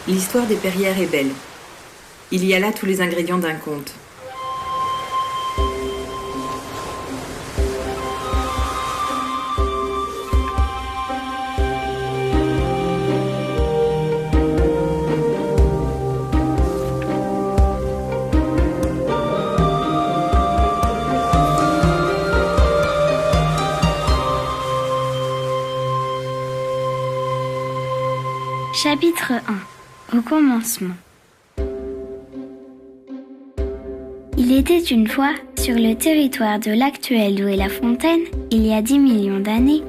l'histoire des Perrières est belle. Il y a là tous les ingrédients d'un conte. Chapitre 1. Au commencement. Il était une fois, sur le territoire de l'actuelle Douai-la-Fontaine, il y a 10 millions d'années,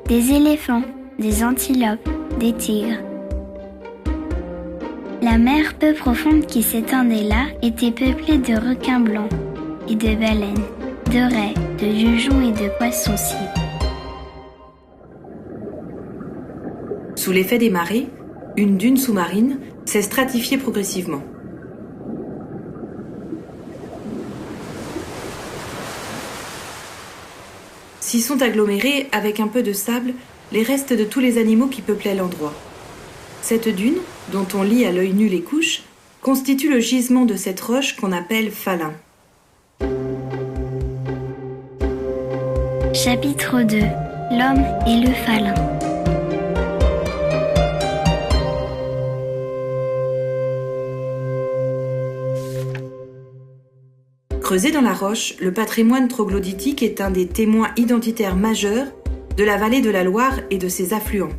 des éléphants, des antilopes, des tigres. La mer peu profonde qui s'étendait là était peuplée de requins blancs et de baleines, de raies, de dujons et de poissons-cibles. Sous l'effet des marées, une dune sous-marine s'est stratifiée progressivement. S'y sont agglomérés, avec un peu de sable, les restes de tous les animaux qui peuplaient l'endroit. Cette dune, dont on lit à l'œil nu les couches, constitue le gisement de cette roche qu'on appelle Falun. Chapitre 2. L'homme et le Falun. Creusé dans la roche, le patrimoine troglodytique est un des témoins identitaires majeurs de la vallée de la Loire et de ses affluents.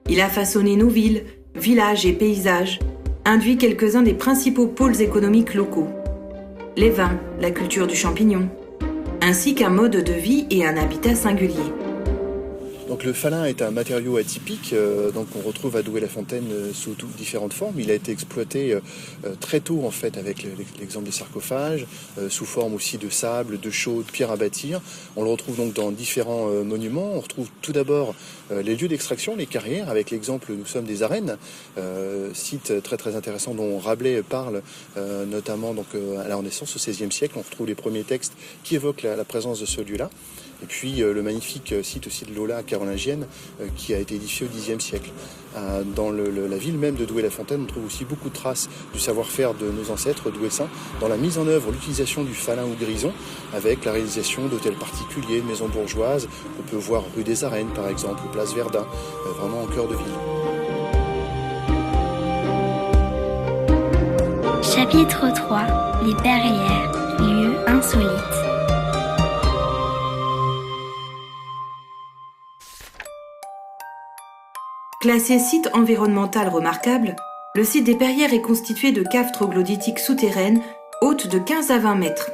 Il a façonné nos villes, villages et paysages, induit quelques-uns des principaux pôles économiques locaux. Les vins, la culture du champignon, ainsi qu'un mode de vie et un habitat singulier. Donc le falun est un matériau atypique donc on retrouve à Douai-la-Fontaine sous différentes formes. Il a été exploité très tôt en fait avec l'exemple des sarcophages, sous forme aussi de sable, de chaux, de pierres à bâtir. On le retrouve donc dans différents monuments. On retrouve tout d'abord les lieux d'extraction, les carrières, avec l'exemple nous sommes des arènes, site très très intéressant dont Rabelais parle notamment donc à la Renaissance au XVIe siècle. On retrouve les premiers textes qui évoquent la présence de ce lieu-là. Et puis le magnifique site aussi de Lola carolingienne qui a été édifié au Xe siècle. Dans la ville même de Douai-la-Fontaine, on trouve aussi beaucoup de traces du savoir-faire de nos ancêtres douaissins dans la mise en œuvre, l'utilisation du falun ou grison avec la réalisation d'hôtels particuliers, de maisons bourgeoises. On peut voir rue des Arènes par exemple, ou place Verdun, vraiment en cœur de ville. Chapitre 3. Les Perrières, lieux insolites. Classé site environnemental remarquable, le site des Perrières est constitué de caves troglodytiques souterraines hautes de 15 à 20 mètres.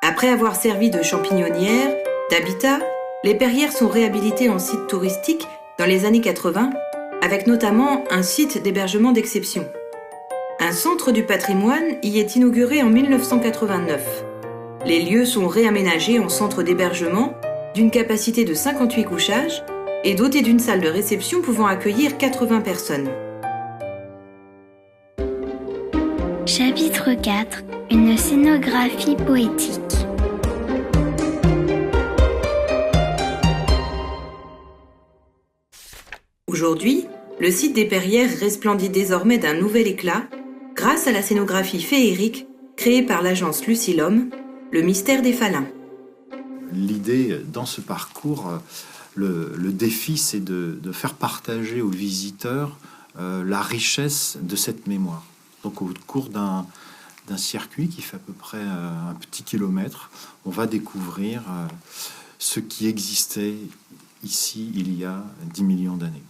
Après avoir servi de champignonnière, d'habitat, les Perrières sont réhabilitées en site touristique dans les années 80, avec notamment un site d'hébergement d'exception. Un centre du patrimoine y est inauguré en 1989. Les lieux sont réaménagés en centre d'hébergement d'une capacité de 58 couchages et doté d'une salle de réception pouvant accueillir 80 personnes. Chapitre 4. Une scénographie poétique. Aujourd'hui, le site des Perrières resplendit désormais d'un nouvel éclat grâce à la scénographie féerique créée par l'agence Lucilhomme, le mystère des Falins. L'idée dans ce parcours, le défi, c'est de faire partager aux visiteurs la richesse de cette mémoire. Donc au cours d'un circuit qui fait à peu près un petit kilomètre, on va découvrir ce qui existait ici il y a 10 millions d'années.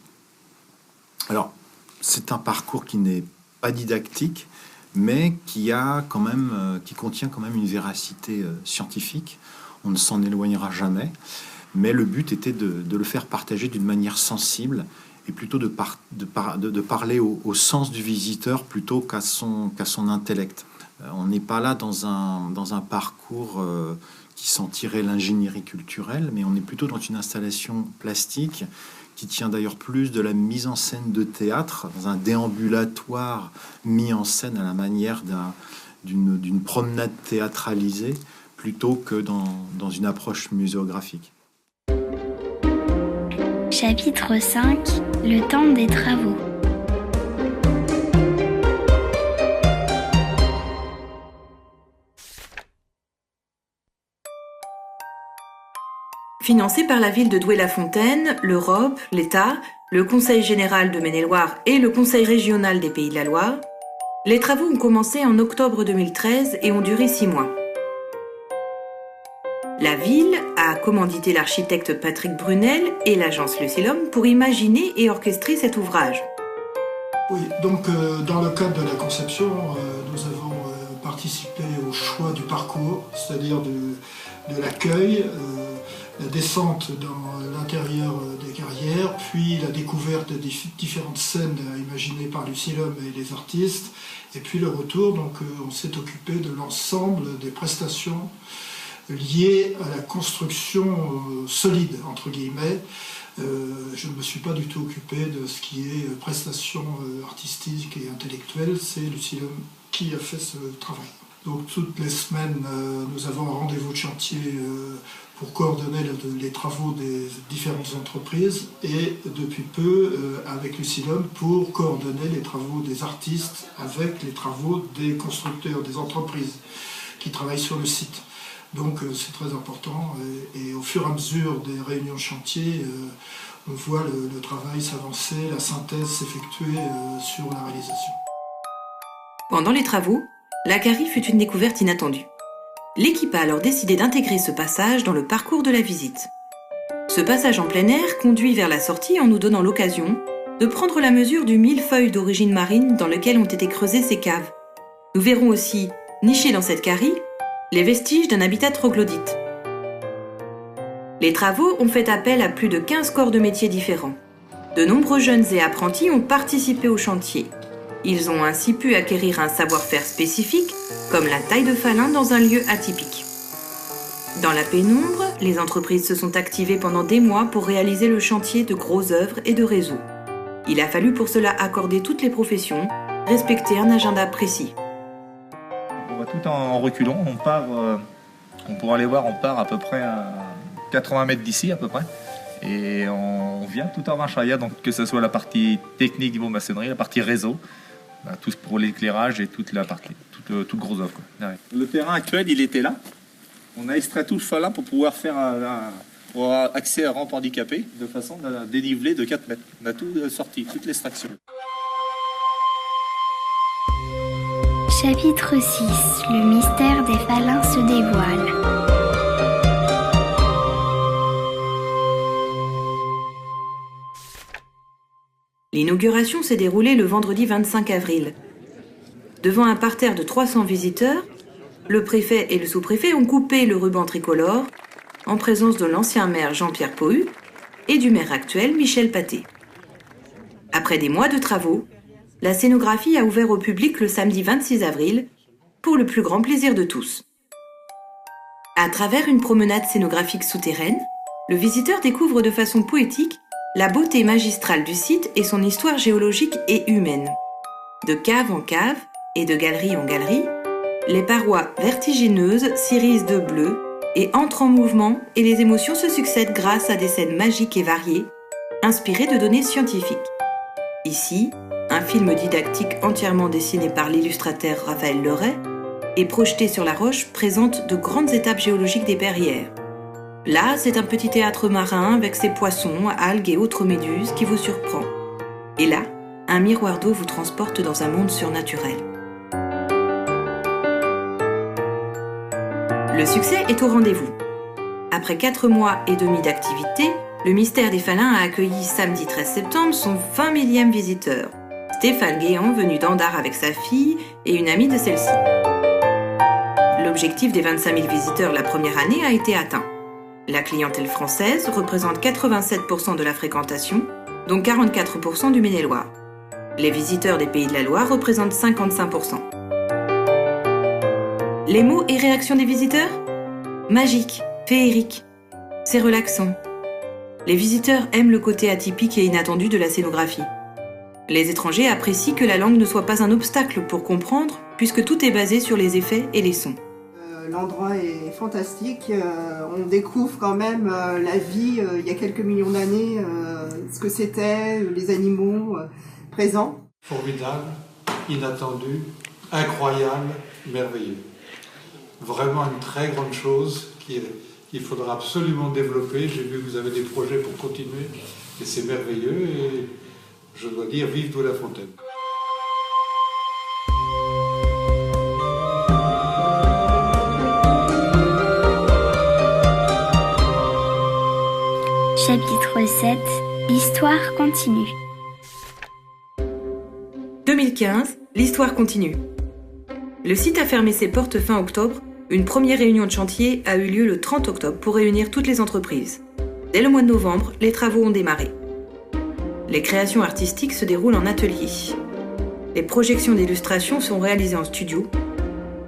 Alors, c'est un parcours qui n'est pas didactique, mais qui contient quand même une véracité scientifique. On ne s'en éloignera jamais. Mais le but était de le faire partager d'une manière sensible et plutôt de parler au sens du visiteur plutôt qu'à son intellect. On n'est pas là dans un parcours qui sentirait l'ingénierie culturelle, mais on est plutôt dans une installation plastique qui tient d'ailleurs plus de la mise en scène de théâtre, dans un déambulatoire mis en scène à la manière d'une promenade théâtralisée plutôt que dans une approche muséographique. Chapitre 5. Le temps des travaux. Financés par la ville de Douai-la-Fontaine, l'Europe, l'État, le Conseil général de Maine-et-Loire et le Conseil régional des Pays de la Loire, les travaux ont commencé en octobre 2013 et ont duré 6 mois. La ville a commandité l'architecte Patrick Brunel et l'agence Lucilum pour imaginer et orchestrer cet ouvrage. Oui, donc dans le cadre de la conception, nous avons participé au choix du parcours, c'est-à-dire de l'accueil, la descente dans l'intérieur des carrières, puis la découverte des différentes scènes imaginées par Lucilum et les artistes, et puis le retour. Donc on s'est occupé de l'ensemble des prestations liées à la construction solide, entre guillemets. Je ne me suis pas du tout occupé de ce qui est prestations artistiques et intellectuelles, c'est Lucilum qui a fait ce travail. Donc toutes les semaines, nous avons un rendez-vous de chantier pour coordonner les travaux des différentes entreprises et depuis peu avec Lucilum pour coordonner les travaux des artistes avec les travaux des constructeurs, des entreprises qui travaillent sur le site. Donc c'est très important et au fur et à mesure des réunions chantier, on voit le travail s'avancer, la synthèse s'effectuer sur la réalisation. Pendant les travaux, la Carie fut une découverte inattendue. L'équipe a alors décidé d'intégrer ce passage dans le parcours de la visite. Ce passage en plein air conduit vers la sortie en nous donnant l'occasion de prendre la mesure du millefeuille d'origine marine dans lequel ont été creusées ces caves. Nous verrons aussi, nichés dans cette Carie, les vestiges d'un habitat troglodyte. Les travaux ont fait appel à plus de 15 corps de métiers différents. De nombreux jeunes et apprentis ont participé au chantier. Ils ont ainsi pu acquérir un savoir-faire spécifique, comme la taille de falin dans un lieu atypique. Dans la pénombre, les entreprises se sont activées pendant des mois pour réaliser le chantier de grosses œuvres et de réseaux. Il a fallu pour cela accorder toutes les professions, respecter un agenda précis. On va tout en reculant, on pourra aller voir, on part à peu près à 80 mètres d'ici à peu près. Et on vient tout en marche arrière, donc que ce soit la partie technique niveau maçonnerie, la partie réseau, tout pour l'éclairage et toute la partie, toute grosse œuvre. Le terrain actuel, il était là. On a extrait tout le falin pour pouvoir faire pour avoir accès à rampe handicapée de façon à déniveler de 4 mètres. On a tout sorti, toute l'extraction. Chapitre 6. Le mystère des falins se dévoile. L'inauguration s'est déroulée le vendredi 25 avril. Devant un parterre de 300 visiteurs, le préfet et le sous-préfet ont coupé le ruban tricolore en présence de l'ancien maire Jean-Pierre Pohu et du maire actuel Michel Paté. Après des mois de travaux, la scénographie a ouvert au public le samedi 26 avril pour le plus grand plaisir de tous. À travers une promenade scénographique souterraine, le visiteur découvre de façon poétique la beauté magistrale du site et son histoire géologique et humaine. De cave en cave et de galerie en galerie, les parois vertigineuses s'irisent de bleu et entrent en mouvement et les émotions se succèdent grâce à des scènes magiques et variées, inspirées de données scientifiques. Ici, un film didactique entièrement dessiné par l'illustrateur Raphaël Leray et projeté sur la roche présente de grandes étapes géologiques des Perrières. Là, c'est un petit théâtre marin avec ses poissons, algues et autres méduses qui vous surprend. Et là, un miroir d'eau vous transporte dans un monde surnaturel. Le succès est au rendez-vous. Après 4 mois et demi d'activité, le mystère des Falins a accueilli samedi 13 septembre son 20 millième visiteur, Stéphane Guéant, venu d'Andar avec sa fille et une amie de celle-ci. L'objectif des 25 000 visiteurs la première année a été atteint. La clientèle française représente 87% de la fréquentation, dont 44% du Maine-et-Loire. Les visiteurs des Pays de la Loire représentent 55%. Les mots et réactions des visiteurs ? Magique, féerique. C'est relaxant. Les visiteurs aiment le côté atypique et inattendu de la scénographie. Les étrangers apprécient que la langue ne soit pas un obstacle pour comprendre, puisque tout est basé sur les effets et les sons. L'endroit est fantastique, on découvre quand même la vie il y a quelques millions d'années, ce que c'était, les animaux présents. Formidable, inattendu, incroyable, merveilleux. Vraiment une très grande chose qui qu'il faudra absolument développer. J'ai vu que vous avez des projets pour continuer et c'est merveilleux et je dois dire vive Douai-la-Fontaine. Chapitre 7. L'histoire continue. 2015, l'histoire continue. Le site a fermé ses portes fin octobre. Une première réunion de chantier a eu lieu le 30 octobre pour réunir toutes les entreprises. Dès le mois de novembre, les travaux ont démarré. Les créations artistiques se déroulent en atelier. Les projections d'illustrations sont réalisées en studio.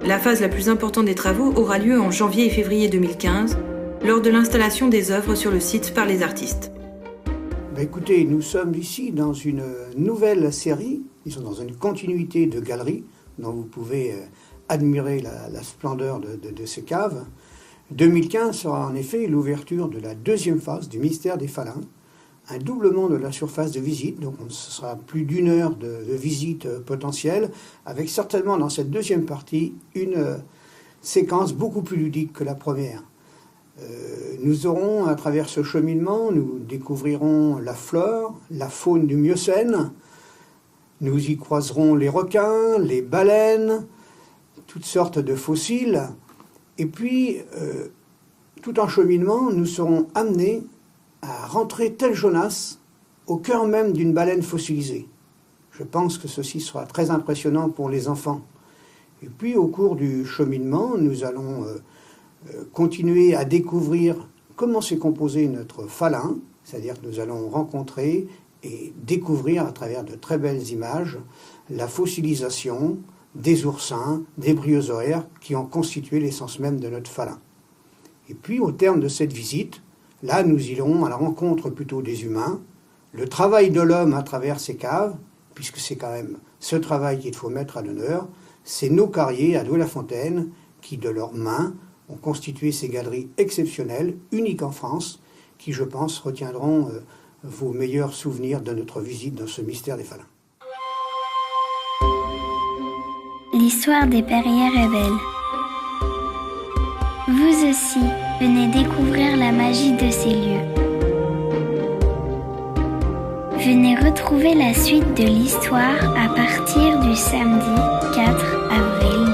La phase la plus importante des travaux aura lieu en janvier et février 2015, lors de l'installation des œuvres sur le site par les artistes. Écoutez, nous sommes ici dans une nouvelle série, nous sommes dans une continuité de galeries dont vous pouvez admirer la splendeur de ces caves. 2015 sera en effet l'ouverture de la deuxième phase du mystère des Falins, un doublement de la surface de visite, donc ce sera plus d'1 heure de visite potentielle, avec certainement dans cette deuxième partie une séquence beaucoup plus ludique que la première. Nous aurons, à travers ce cheminement, nous découvrirons la flore, la faune du Miocène, nous y croiserons les requins, les baleines, toutes sortes de fossiles, et puis, tout en cheminement, nous serons amenés à rentrer tel Jonas au cœur même d'une baleine fossilisée. Je pense que ceci sera très impressionnant pour les enfants. Et puis, au cours du cheminement, nous allons continuer à découvrir comment s'est composé notre falin, c'est-à-dire que nous allons rencontrer et découvrir à travers de très belles images la fossilisation des oursins, des bryozoaires qui ont constitué l'essence même de notre falin. Et puis au terme de cette visite, là nous irons à la rencontre plutôt des humains, le travail de l'homme à travers ces caves, puisque c'est quand même ce travail qu'il faut mettre à l'honneur, c'est nos carriers à Douai-la-Fontaine qui de leurs mains ont constitué ces galeries exceptionnelles, uniques en France, qui, je pense, retiendront vos meilleurs souvenirs de notre visite dans ce mystère des Falins. L'histoire des Perrières est belle. Vous aussi, venez découvrir la magie de ces lieux. Venez retrouver la suite de l'histoire à partir du samedi 4 avril